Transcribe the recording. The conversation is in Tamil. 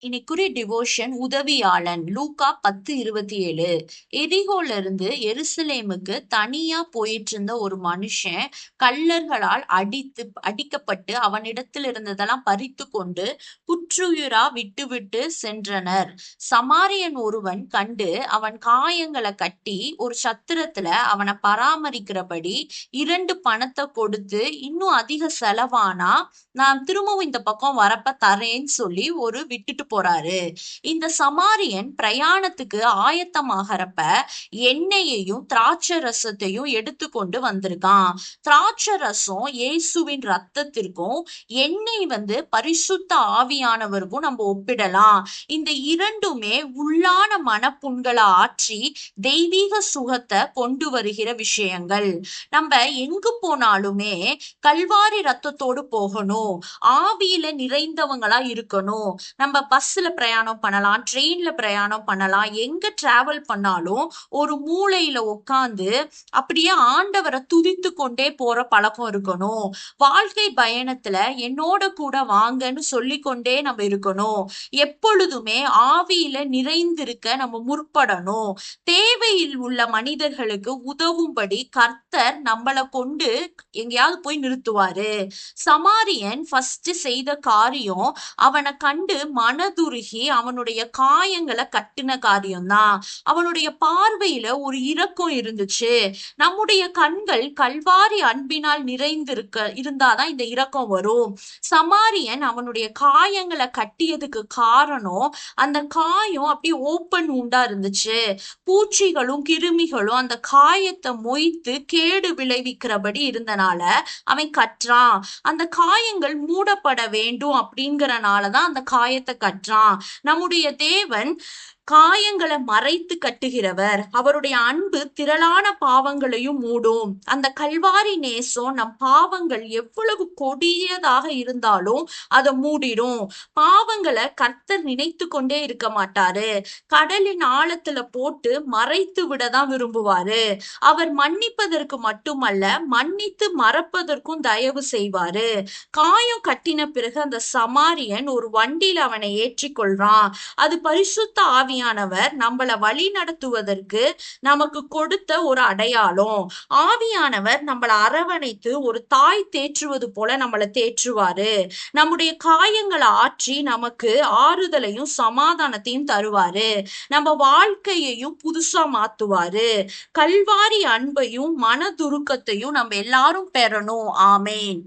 இன்னைக்குரிய டிவோஷன் உதவியாளன் லூக்கா 10:27. எரிகோல இருந்து எருசலேமுக்கு தனியா போயிட்டு இருந்த ஒரு மனுஷன் கள்ளர்களால் அடிக்கப்பட்டு அவனிடத்தில் இருந்ததெல்லாம் பறித்து கொண்டு குற்றுயிரா விட்டு விட்டு சென்றனர். சமாரியன் ஒருவன் கண்டு அவன் காயங்களை கட்டி ஒரு சத்திரத்துல அவனை பராமரிக்கிறபடி 2 பணத்தை கொடுத்து, இன்னும் அதிக செலவானா நான் திரும்பவும் இந்த பக்கம் வரப்ப தரேன்னு சொல்லி ஒரு விட்டுட்டு போறாரு. இந்த சமாரியன் பிரயாணத்துக்கு ஆயத்தமாகறப்ப எண்ணெயையும் திராட்சை ரசத்தையும் எடுத்துக்கொண்டு வந்திருக்கான். திராட்சை ரசம் இயேசுவின் ரத்தத்திற்கும், எண்ணெய் பரிசுத்த ஆவியானவருக்கும் நம்ம ஒப்பிடலாம். இந்த இரண்டுமே உள்ளான மனப்புண்களை ஆற்றி தெய்வீக சுகத்தை கொண்டு வருகிற விஷயங்கள். நம்ம எங்கு போனாலுமே கல்வாரி ரத்தத்தோடு போகணும், ஆவியில நிறைந்தவங்களா இருக்கணும். நம்ம பஸ்ல பிரயாணம் பண்ணலாம், ட்ரெயின்ல பிரயாணம் பண்ணலாம், எங்க டிராவல் பண்ணாலும் ஒரு மூலையில உட்கார்ந்து அப்படியே ஆண்டவரை துதித்து கொண்டே போற பழக்கம் இருக்கணும். வாழ்க்கை பயணத்துல என்னோட கூட வாங்கன்னு சொல்லிக்கொண்டே நம்ம இருக்கணும். எப்பொழுதுமே ஆவியில நிறைந்திருக்க நம்ம முற்படணும். தேவையில் உள்ள மனிதர்களுக்கு உதவும்படி கர்த்தர் நம்மளை கொண்டு எங்கேயாவது போய் நிறுத்துவாரு. சமாரியன் ஃபர்ஸ்ட் செய்த காரியம் அவனை கண்டு மனதுருகி அவனுடைய காயங்களை கட்டின காரியம்தான். அவனுடைய பார்வையில ஒரு இரக்கம் இருந்துச்சு. நம்முடைய கண்கள் கல்வாரி அன்பினால் இருந்தாதான் இந்த இரக்கம் வரும். சமாரியன் அவனுடைய காயங்களை கட்டியதுக்கு காரணம் அந்த காயம் அப்படியே ஓப்பன் உண்டா இருந்துச்சு. பூச்சிகளும் கிருமிகளும் அந்த காயத்தை மொய்த்து கேடு விளைவிக்கிறபடி இருந்தனால அவன் கற்றான். அந்த காயங்கள் மூடப்பட வேண்டும் அப்படிங்கறனாலதான் அந்த காயத்தை கற்றான். நம்முடைய தேவன் காயங்களை மறைத்து கட்டுகிறவர். அவருடைய அன்பு திரளான பாவங்களையும் மூடும். அந்த கல்வாரி நேசம் நம் பாவங்கள் எவ்வளவு கொடியதாக இருந்தாலும் அதை மூடிடும். பாவங்களை கர்த்தர் நினைத்து கொண்டே இருக்க மாட்டாரு. கடலின் ஆழத்துல போட்டு மறைத்து விடதான் விரும்புவாரு. அவர் மன்னிப்பதற்கு மட்டுமல்ல, மன்னித்து மறப்பதற்கும் தயவு செய்வாரு. காயம் கட்டின பிறகு அந்த சமாரியன் ஒரு வண்டியில அவனை ஏற்றி கொள்றான். அது பரிசுத்த ஆவியானவர் நம்மளை வழி நடத்துவதற்கு நமக்கு கொடுத்த ஒரு அடையாளம். ஆவியானவர் நம்மளை அரவணைத்து ஒரு தாய் தேற்றுவது போல நம்மளை தேற்றுவாரு. நம்முடைய காயங்களை ஆற்றி நமக்கு ஆறுதலையும் சமாதானத்தையும் தருவாரு. நம்ம வாழ்க்கையையும் புதுசா மாத்துவாரு. கல்வாரி அன்பையும் மனதுருக்கத்தையும் நம்ம எல்லாரும் பெறணும். ஆமேன்.